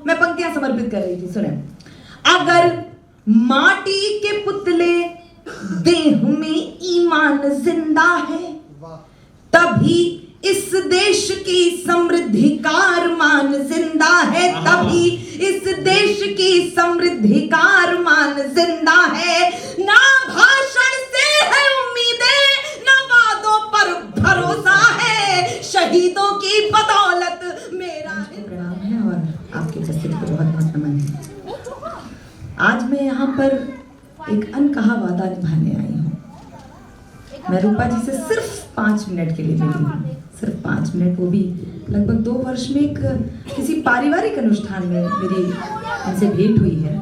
मैं पंक्तियां समर्पित कर रही थी, सुने। अगर माटी के पुतले देह में ईमान जिंदा है, तभी इस देश की समृद्धि का अरमान जिंदा है, तभी इस देश की समृद्धि का अरमान जिंदा है। ना भाषण से है उम्मीदें, ना वादों पर भरोसा है, शहीदों की बदौलत मेरा प्रणाम है और आपकी उपस्थिति को बहुत बहुत नमन है। आज मैं यहाँ पर एक अनकहा वादा निभाने आई हूँ। मैं रूपा जी से सिर्फ 5 मिनट के लिए मिली हूँ, सिर्फ 5 मिनट, वो भी लगभग 2 वर्ष में एक किसी पारिवारिक अनुष्ठान में मेरी उनसे भेंट हुई है।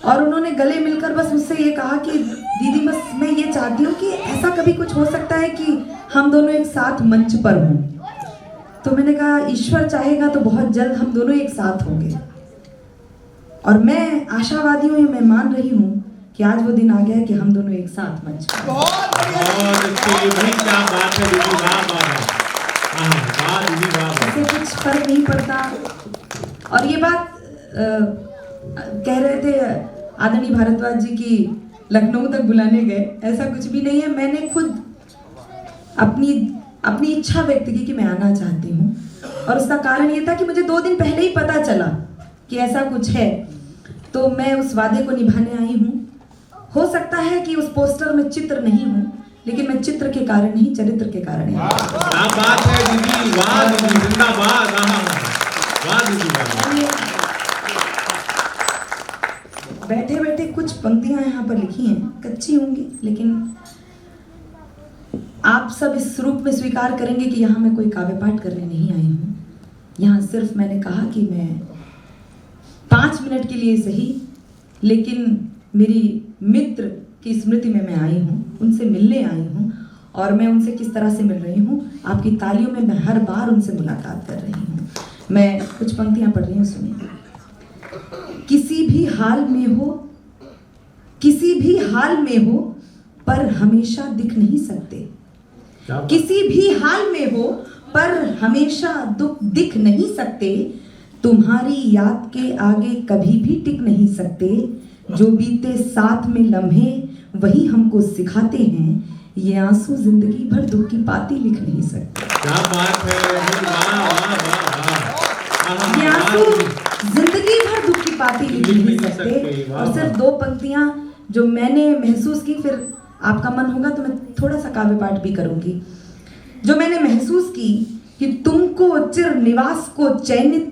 और उन्होंने गले मिलकर बस मुझसे ये कहा कि दीदी बस मैं ये चाहती हूँ कि ऐसा कभी कुछ हो सकता है कि हम दोनों एक साथ मंच पर हों। तो मैंने कहा ईश्वर चाहेगा तो बहुत जल्द हम दोनों एक साथ होंगे। और मैं आशावादी हूँ, मैं मान रही हूँ कि आज वो दिन आ गया है कि हम दोनों एक साथ मंच पर। बहुत अच्छी क्या बात है दीदी, वाह वाह वाह दीदी वाह। ऐसे कुछ फर्क नहीं पड़ता। और ये बात कह रहे थे आदरणीय भारद्वाज जी की लखनऊ तक बुलाने गए, ऐसा कुछ भी नहीं है। मैंने खुद अपनी इच्छा व्यक्त की कि मैं आना चाहती हूँ, और उसका कारण ये था कि मुझे 2 दिन पहले ही पता चला कि ऐसा कुछ है, तो मैं उस वादे को निभाने आई हूँ। हो सकता है कि उस पोस्टर में चित्र नहीं हो, लेकिन मैं चित्र के कारण नहीं, चरित्र के कारण है। क्या बात है दीदी, वाह दीदी, जिंदाबाद, वाह दीदी वाह। बैठे बैठे कुछ पंक्तियां यहाँ पर लिखी हैं, कच्ची होंगी, लेकिन आप सब इस रूप में स्वीकार करेंगे कि यहाँ मैं कोई काव्य पाठ करने नहीं आई हूँ। यहाँ सिर्फ मैंने कहा कि मैं 5 मिनट के लिए सही, लेकिन मेरी मित्र की स्मृति में मैं आई हूँ, उनसे मिलने आई हूँ। और मैं उनसे किस तरह से मिल रही हूँ, आपकी तालियों में मैं हर बार उनसे मुलाकात कर रही हूँ। मैं कुछ पंक्तियाँ पढ़ रही हूँ, सुनिए। किसी भी हाल में हो, किसी भी हाल में हो, पर हमेशा दिख नहीं सकते। किसी भी हाल में हो, पर हमेशा दिख नहीं सकते। तुम्हारी याद के आगे कभी भी टिक नहीं सकते। जो बीते साथ में लम्हे वही हमको सिखाते हैं। ये आंसू जिंदगी भर दुख की पाती लिख नहीं सकते। क्या बात है, वाह वाह वाह। ये आंसू जिंदगी भर दुख की पाती लिख नहीं सकते। और सिर्फ 2 पंक्तियां जो मैंने महसूस की, फिर आपका मन होगा तो मैं थोड़ा सा काव्य पाठ भी करूंगी। जो मैंने महसूस की कि तुमको चिर निवास को चयनित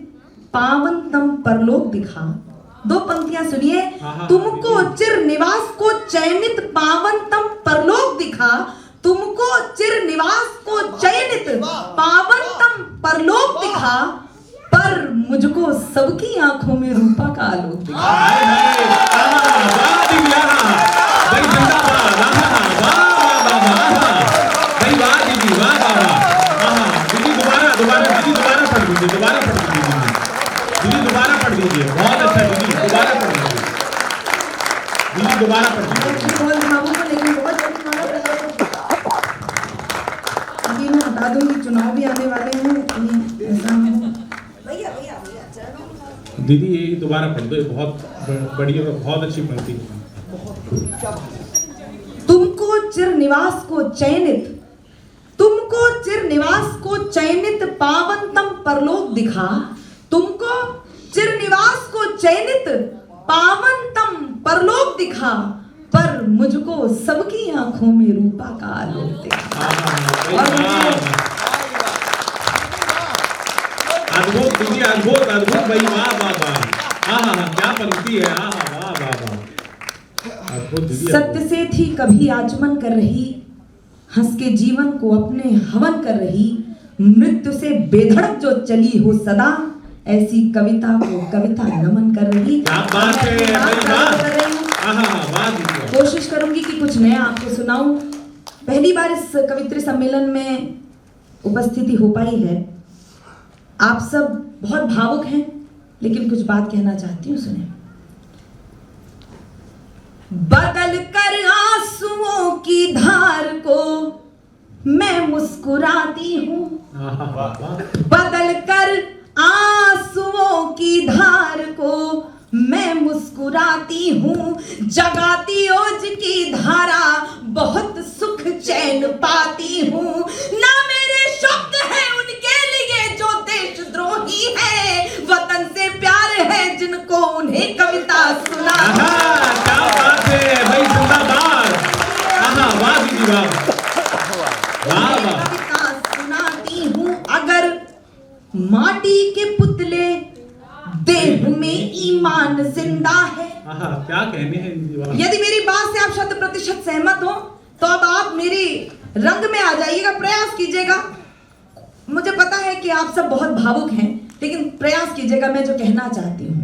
पावनतम परलोक दिखा। 2 पंक्तियां सुनिए। तुमको चिर निवास को चयनित पावनतम परलोक दिखा। तुमको चिर निवास को चयनित पावनतम परलोक दिखा, पर मुझको सबकी आंखों में रूपा का आलोक दिखा। दोबारा पढ़ दीजिए, बहुत अच्छा दीदी, दोबारा पढ़ दीजिए दीदी, दोबारा पढ़ दीजिए। अभी मैं बता दूंगी चुनाव भी आने वाले हैं, ऐसा दीदी ये दोबारा पढ़ दो, बहुत बढ़िया, बहुत अच्छी पंक्ति। तुमको चिर निवास को चयनित, तुमको चिर निवास को चयनित पावनतम परलोक दिखा। तुमको चिर निवास को चयनित पावनतम परलोक दिखा, पर मुझको सबकी आंखों में रूपा का आलोक दिखा। अद्भुत दीदी, अद्भुत अद्भुत भाई, वाह वाह वाह। क्या पंक्ति है, वाह वाह वाह, अद्भुत दीदी। सत्य से थी कभी आचमन कर रही, हंस के जीवन को अपने हवन कर रही। मृत्यु से बेधड़क जो चली हो सदा, ऐसी कविता को कविता नमन कर रही। कोशिश करूंगी कि कुछ नया आपको सुनाऊं। पहली बार इस कवित्री सम्मेलन में उपस्थिति हो पाई है। आप सब बहुत भावुक हैं, लेकिन कुछ बात कहना चाहती हूँ, सुने। बदल कर आंसुओं की धार को मैं मुस्कुराती हूँ। बदल कर आंसुओं की धार को मैं मुस्कुराती हूँ, जगाती ओज की धारा बहुत सुख चैन पाती हूँ। ना मेरे शब्द है उनके लिए जो देशद्रोही है, वतन से प्यार है जिनको उन्हें कविता सुना। क्या बात है भाई, जिंदाबाद। वाह दीदी वाह, वाह वाह। कविता सुनाती हूँ, अगर माटी के पुतले देह में ईमान जिंदा है। क्या कहने हैं दीदी वाह। यदि मेरी बात से आप 100% सहमत हो तो अब आप मेरी रंग में आ जाइएगा, प्रयास कीजिएगा। मुझे पता है कि आप सब बहुत भावुक हैं, लेकिन प्रयास कीजिएगा मैं जो कहना चाहती हूँ।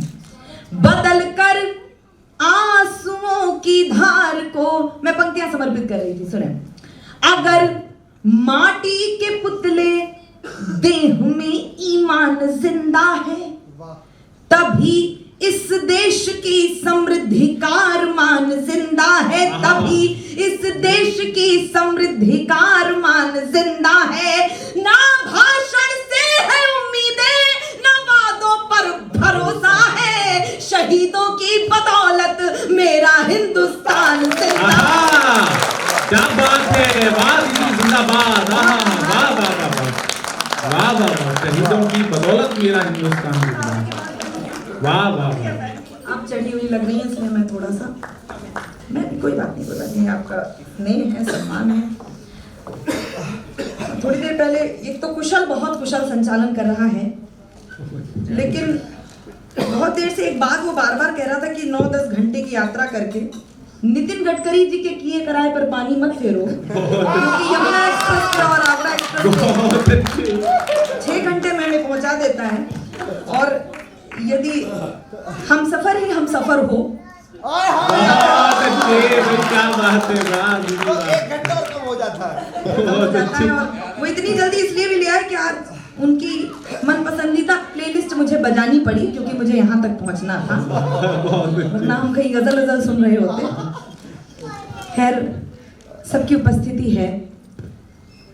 बदल कर आंसुओं की धार को, मैं पंक्तियां समर्पित कर रही थी, सुने। अगर माटी के पुतले देह में ईमान जिंदा है, तभी इस देश की समृद्धि का अरमान जिंदा है। तभी इस देश की समृद्धि का अरमान जिंदा है। ना भाषण से है उम्मीदें, ना वादों पर भरोसा है, शहीदों की बदौलत मेरा हिंदुस्तान जिंदा है। क्या बात है, वाह दीदी जिंदाबाद। वाह वाह वाह वाह वाह, शहीदों की बदौलत मेरा हिंदुस्तान जिंदा है। वाह वाह वाह। आप चढ़ी हुई लग रही है, इसलिए मैं थोड़ा सा, मैं कोई बात नहीं, आपका स्नेह है, सम्मान है। थोड़ी देर पहले एक तो बहुत कुशल संचालन कर रहा है, लेकिन बहुत देर से एक बात वो बार बार कह रहा था कि 9-10 घंटे की यात्रा करके नितिन गडकरी जी के किए किराए पर पानी मत फेरो, क्योंकि यमुना एक्सप्रेस और आगरा एक्सप्रेस 6 घंटे में पहुंचा देता है। और यदि हम सफर ही हम सफर हो, क्या बात है, वाह 1 घंटा और कम हो जाता है। और वो इतनी जल्दी इसलिए भी लिया है कि आज उनकी मन पसंदीदा प्लेलिस्ट मुझे बजानी पड़ी, क्योंकि मुझे यहाँ तक पहुँचना था, वरना हम कहीं गजल सुन रहे होते। खैर, सबकी उपस्थिति है,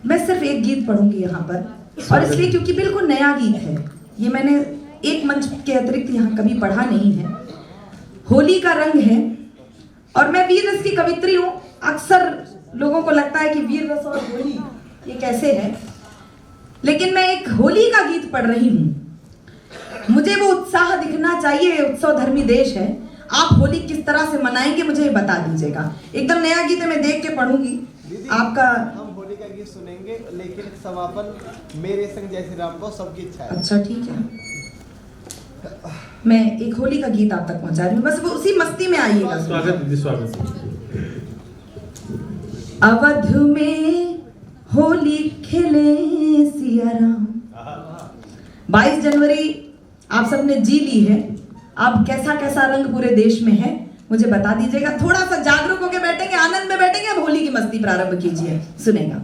मैं सिर्फ एक गीत पढ़ूंगी यहाँ पर, और इसलिए क्योंकि बिल्कुल नया गीत है ये, मैंने एक मंच के अतिरिक्त यहाँ कभी पढ़ा नहीं है। होली का रंग है, और मैं वीर रस की कवित्री हूँ। अक्सर लोगों को लगता है कि वीर रस और होली ये कैसे है, लेकिन मैं एक होली का गीत पढ़ रही हूँ। मुझे वो उत्साह दिखना चाहिए, उत्सव धर्मी देश है। आप होली किस तरह से मनाएंगे मुझे बता दीजिएगा। एकदम नया गीत है, मैं देख के पढ़ूंगी आपका। हम होली का गीत सुनेंगे, लेकिन समापन मेरे संग जय श्री राम को सबकी इच्छा है। अच्छा ठीक है, मैं एक होली का गीत आप तक पहुंचा रही हूँ, बस वो उसी मस्ती में आइएगा। स्वागत दीदी, स्वागत। अवध में होली खेले सिया राम। 22 जनवरी आप सबने जी ली है, अब कैसा कैसा रंग पूरे देश में है मुझे बता दीजिएगा। थोड़ा सा जागरूक होकर बैठेंगे, आनंद में बैठेंगे, अब होली की मस्ती प्रारंभ कीजिए, सुनेगा।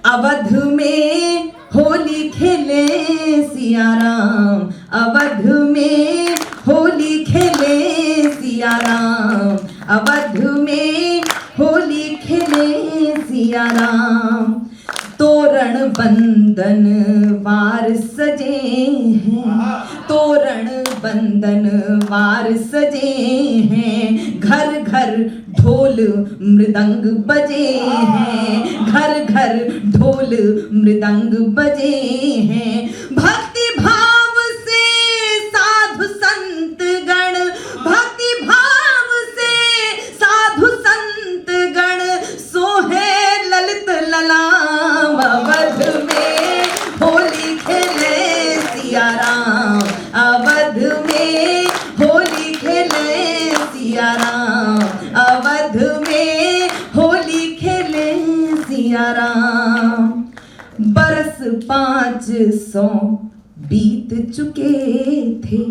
अवध में होली खेले सिया राम, अवध में होली खेले सिया राम, अवध में होली खेले सिया राम। तोरण बंदन वार सजे हैं, तोरण बंदन वार सजे हैं, घर घर ढोल मृदंग बजे हैं, घर घर ढोल मृदंग बजे हैं। भक्ति भाव से साधु संत गण, भक्ति भाव से साधु संत गण सोहे ललित ललाम। अवध में होली खेले सिया राम, अवध में होली खेले सिया राम, अवध में होली खेले सिया राम। बरस 500 बीत चुके थे,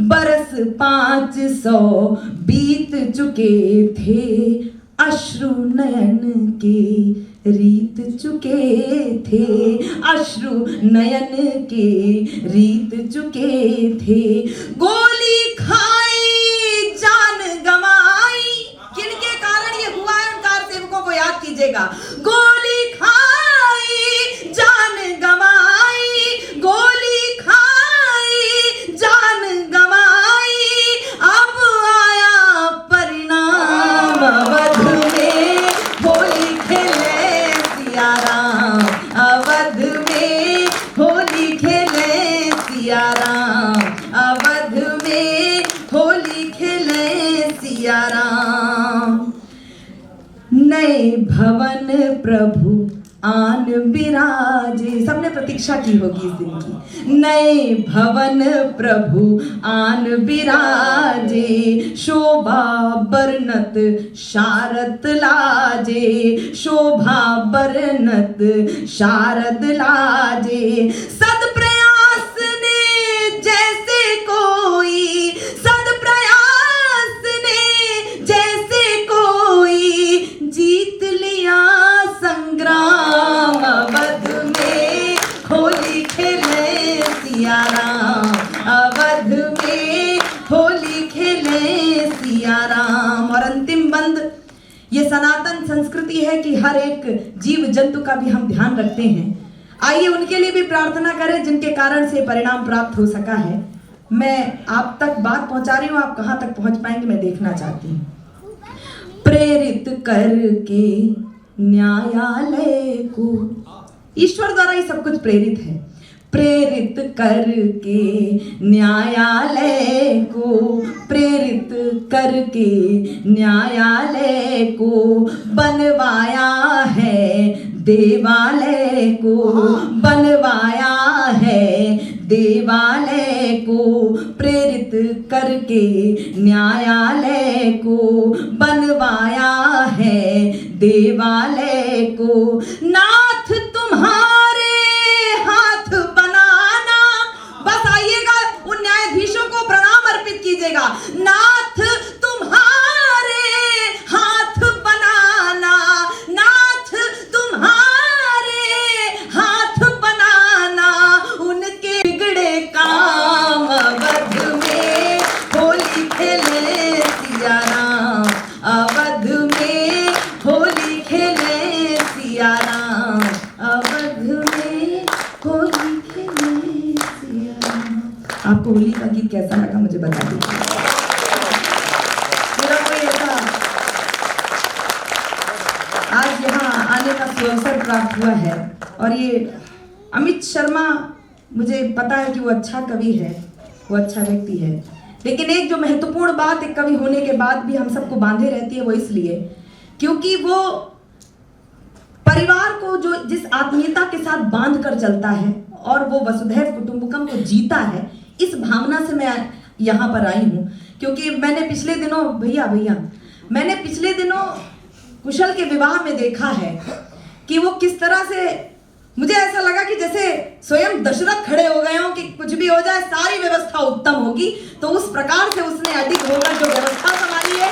बरस 500 बीत चुके थे, अश्रु नयन के रीत चुके थे, अश्रु नयन के रीत चुके थे। गोली खाई जान गंवाई, किनके कारण ये हुआ है उन कार सेवकों को याद कीजिएगा। गोली खाई जान गंवाई, गोली खाई जान भवन प्रभु आन विराजे। सबने प्रतीक्षा की होगी इस दिन की। नए भवन प्रभु आन विराजे, शोभा बरनत शारद लाजे, शोभा बरनत शारद लाजे। सद प्रयास ने जैसे कोई, सद प्रयास ने जैसे कोई, जीत लिया संग्राम। अवध में होली खेले सिया राम, अवध में होली खेले सिया राम। और अंतिम बंद, ये सनातन संस्कृति है कि हर एक जीव जंतु का भी हम ध्यान रखते हैं। आइए उनके लिए भी प्रार्थना करें जिनके कारण से परिणाम प्राप्त हो सका है। मैं आप तक बात पहुंचा रही हूं, आप कहां तक पहुंच पाएंगे मैं देखना चाहती हूं। प्रेरित करके न्यायालय को, ईश्वर द्वारा ही सब कुछ प्रेरित है। प्रेरित करके न्यायालय को, प्रेरित करके न्यायालय को, बनवाया है देवालय को, बनवाया है देवालय को। प्रेरित करके न्यायालय को, बनवाया है देवालय को। नाथ तुम्हारे हाथ बनाना, बस आइएगा उन न्यायाधीशों को प्रणाम अर्पित कीजिएगा। नाथ तुम्हारे हाथ बनाना, नाथ तुम्हारे हाथ बनाना, उनके बिगड़े काम अवध में होली खेले सिया राम, अवध में होली खेले सिया राम, अवध में होली खेले सिया राम। आपको होली का गीत कैसा लगा मुझे बता दीजिए। मेरा कोई ऐसा आज यहाँ आने का अवसर प्राप्त हुआ है, और ये अमित शर्मा, मुझे पता है कि वो अच्छा कवि है, वो अच्छा व्यक्ति है, लेकिन एक जो महत्वपूर्ण बात एक कवि होने के बाद भी हम सबको बांधे रहती है, वो इसलिए क्योंकि वो परिवार को जो जिस आत्मीयता के साथ बांध कर चलता है और वो वसुधैव कुटुंबकम को जीता है, इस भावना से मैं यहाँ पर आई हूँ। क्योंकि मैंने पिछले दिनों मैंने पिछले दिनों कुशल के विवाह में देखा है कि वो किस तरह से, मुझे ऐसा लगा कि जैसे स्वयं दशरथ खड़े हो गए हों कि कुछ भी हो जाए सारी व्यवस्था उत्तम होगी। तो उस प्रकार से उसने अधिक होकर जो व्यवस्था संभाली है,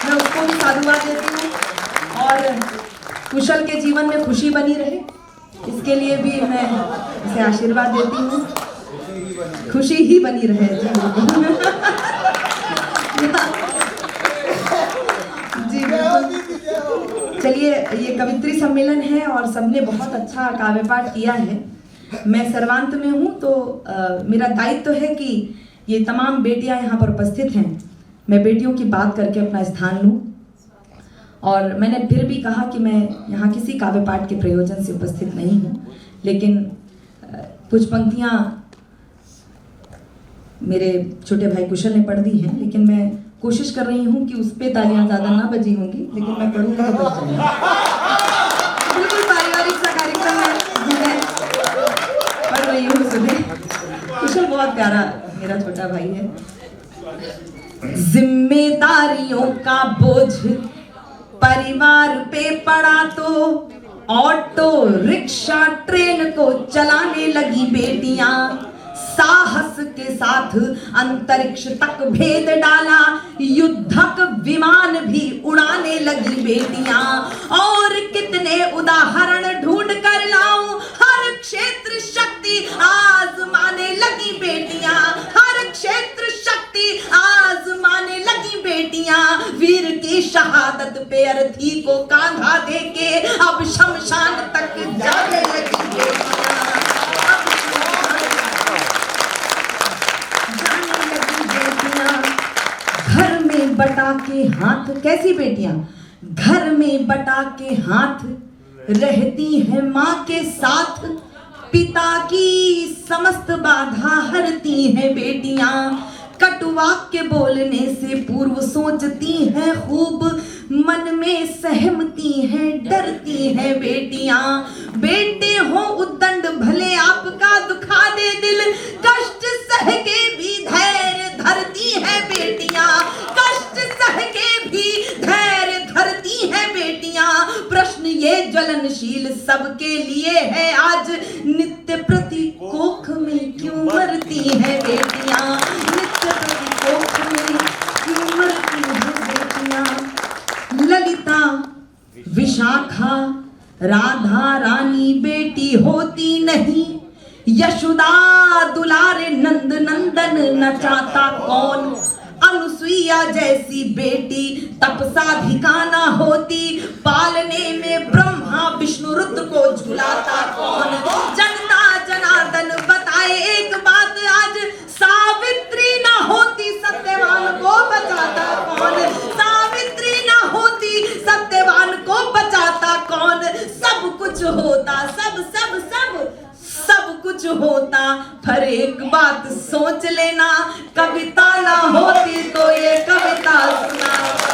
मैं उसको भी साधुवाद देती हूँ। और कुशल के जीवन में खुशी बनी रहे, इसके लिए भी मैं उसे आशीर्वाद देती हूँ। खुशी ही बनी रहे जी। जी बिल्कुल। चलिए, ये कवित्री सम्मेलन है और सबने बहुत अच्छा काव्य पाठ किया है। मैं सर्वांत में हूँ, तो मेरा दायित्व है कि ये तमाम बेटियां यहाँ पर उपस्थित हैं, मैं बेटियों की बात करके अपना स्थान लूँ। और मैंने फिर भी कहा कि मैं यहाँ किसी काव्य पाठ के प्रयोजन से उपस्थित नहीं हूँ, लेकिन कुछ पंक्तियाँ मेरे छोटे भाई कुशल ने पढ़ दी हैं, लेकिन मैं कोशिश कर रही हूँ कि उस पर तालियां ज़्यादा ना बजी होंगी, लेकिन मैं पढ़ूँगी तो बज जाएंगी। बिल्कुल पारिवारिक सा कार्यक्रम है, पढ़ रही हूँ सुने। कुशल बहुत प्यारा मेरा छोटा भाई है। जिम्मेदारियों का बोझ परिवार पे पड़ा तो ऑटो रिक्शा ट्रेन को चलाने लगी बेटियां। साहस के साथ अंतरिक्ष तक भेद डाला, युद्धक विमान भी उड़ाने लगी बेटियां। और कितने उदाहरण ढूंढ कर लाऊं, हर क्षेत्र शक्ति आजमाने लगी बेटियां, हर क्षेत्र शक्ति आजमाने लगी बेटियां। वीर की शहादत पे अर्थी को कांधा देके अब शमशान तक जाने लगी बेटियां। घर में बटा के हाथ, कैसी बेटियां घर में बटा के हाथ रहती है माँ के साथ। पिता की समस्त बाधा हरती हैं बेटियां, कटु वाक्य बोलने से पूर्व सोचती हैं खूब, मन में सहमती हैं डरती हैं बेटियां। बेटे हो उद्दंड भले आपका दुखा दे दिल, कष्ट सह के भी धैर्य धरती हैं बेटियां। कष्ट सह के भी धैर्य धरती हैं बेटियां। प्रश्न ये ज्वलनशील सबके लिए है आज, नित्य प्रति कोख में क्यों मरती हैं बेटियां। नित्य प्रति कोख में क्यों मरती हैं बेटियां। ललिता विशाखा राधा रानी बेटी होती नहीं, यशोदा दुलारे नंद नंदन न चाहता कौन। अनुसुईया जैसी बेटी तपसाधिका न होती, पालने में ब्रह्मा विष्णु रुद्र को झुलाता कौन। जनता जनार्दन बताए एक बात आज, सावित्री न होती सत्यवान को बचाता कौन। सावित्री न होती सत्यवान को बचाता कौन। सब कुछ होता सब कुछ होता, पर एक बात सोच लेना, कविता ना होती तो ये कविता सुना।